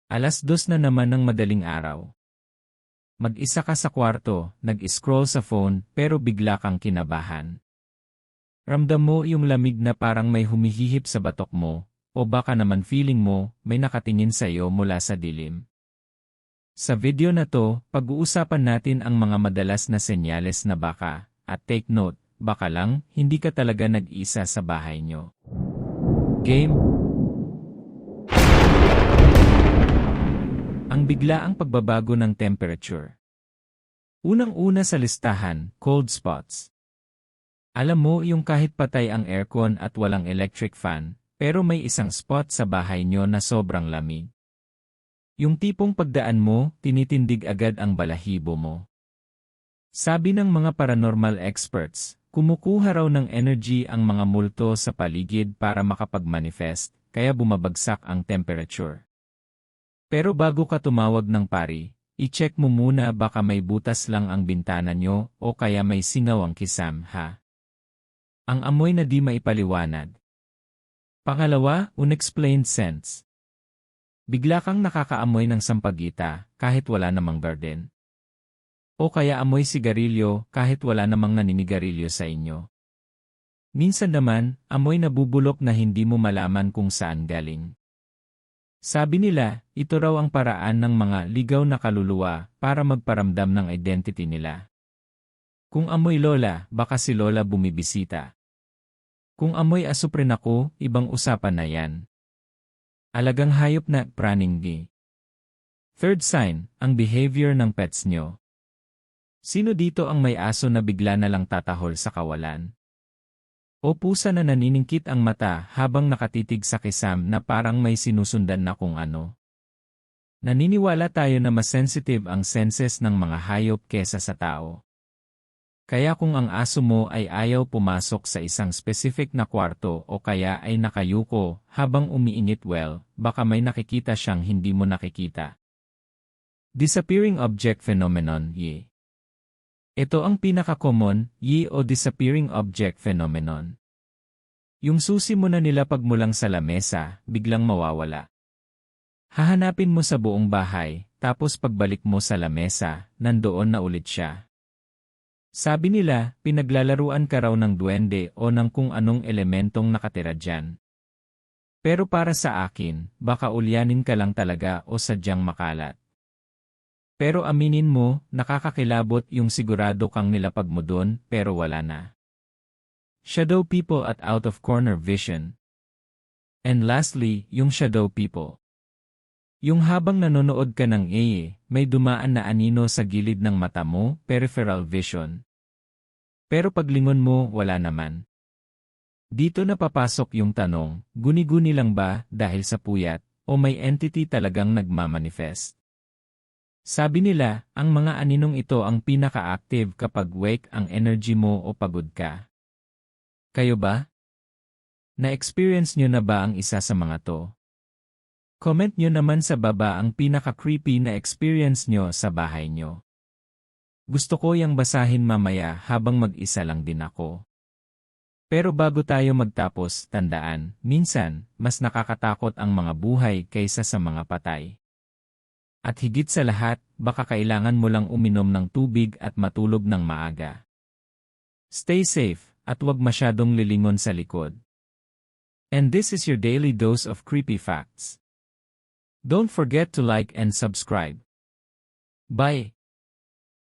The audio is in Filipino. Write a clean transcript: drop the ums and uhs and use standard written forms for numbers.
2:00 na naman ng madaling araw. Mag-isa ka sa kwarto, nag-scroll sa phone pero bigla kang kinabahan. Ramdam mo yung lamig na parang may humihihip sa batok mo, o baka naman feeling mo may nakatingin sa iyo mula sa dilim. Sa video na to, pag-uusapan natin ang mga madalas na senyales na baka, at take note, baka lang hindi ka talaga nag-isa sa bahay nyo. Game. Ang biglaang pagbabago ng temperature. Unang-una sa listahan, cold spots. Alam mo yung kahit patay ang aircon at walang electric fan, pero may isang spot sa bahay nyo na sobrang lamig. Yung tipong pagdaan mo, tinitindig agad ang balahibo mo. Sabi ng mga paranormal experts, kumukuha raw ng energy ang mga multo sa paligid para makapag-manifest, kaya bumabagsak ang temperature. Pero bago ka tumawag ng pari, i-check mo muna baka may butas lang ang bintana nyo o kaya may singaw ang kisam, ha? Ang amoy na di maipaliwanag. Pangalawa, unexplained scents. Bigla kang nakakaamoy ng sampagita kahit wala namang burden. O kaya amoy sigarilyo kahit wala namang naninigarilyo sa inyo. Minsan naman, amoy na bubulok na hindi mo malaman kung saan galing. Sabi nila, ito raw ang paraan ng mga ligaw na kaluluwa para magparamdam ng identity nila. Kung amoy lola, baka si lola bumibisita. Kung amoy asuprenako, ibang usapan na yan. Alagang hayop na praninggi. Third sign, ang behavior ng pets nyo. Sino dito ang may aso na bigla na lang tatahol sa kawalan? O pusa na naniningkit ang mata habang nakatitig sa kisam na parang may sinusundan na kung ano. Naniniwala tayo na mas sensitive ang senses ng mga hayop kesa sa tao. Kaya kung ang aso mo ay ayaw pumasok sa isang specific na kwarto o kaya ay nakayuko habang umiinit baka may nakikita siyang hindi mo nakikita. Disappearing object phenomenon, ye. Ito ang pinaka-common, o disappearing object phenomenon. Yung susi mo na nilapag mo lang sa lamesa, biglang mawawala. Hahanapin mo sa buong bahay, tapos pagbalik mo sa lamesa, nandoon na ulit siya. Sabi nila, pinaglalaruan ka raw ng duwende o ng kung anong elementong nakatira dyan. Pero para sa akin, baka ulyanin ka lang talaga o sadyang makalat. Pero aminin mo, nakakakilabot yung sigurado kang nilapag mo doon pero wala na. Shadow people at out of corner vision. And lastly, yung shadow people. Yung habang nanonood ka ng may dumaan na anino sa gilid ng mata mo, peripheral vision. Pero paglingon mo, wala naman. Dito na papasok yung tanong, guni-guni lang ba dahil sa puyat, o may entity talagang nagmamanifest? Sabi nila, ang mga aninong ito ang pinaka-active kapag wake ang energy mo o pagod ka. Kayo ba? Na-experience nyo na ba ang isa sa mga to? Comment nyo naman sa baba ang pinaka-creepy na experience nyo sa bahay nyo. Gusto ko yang basahin mamaya habang mag-isa lang din ako. Pero bago tayo magtapos, tandaan, minsan, mas nakakatakot ang mga buhay kaysa sa mga patay. At higit sa lahat, baka kailangan mo lang uminom ng tubig at matulog ng maaga. Stay safe, at huwag masyadong lilingon sa likod. And this is your daily dose of creepy facts. Don't forget to like and subscribe. Bye!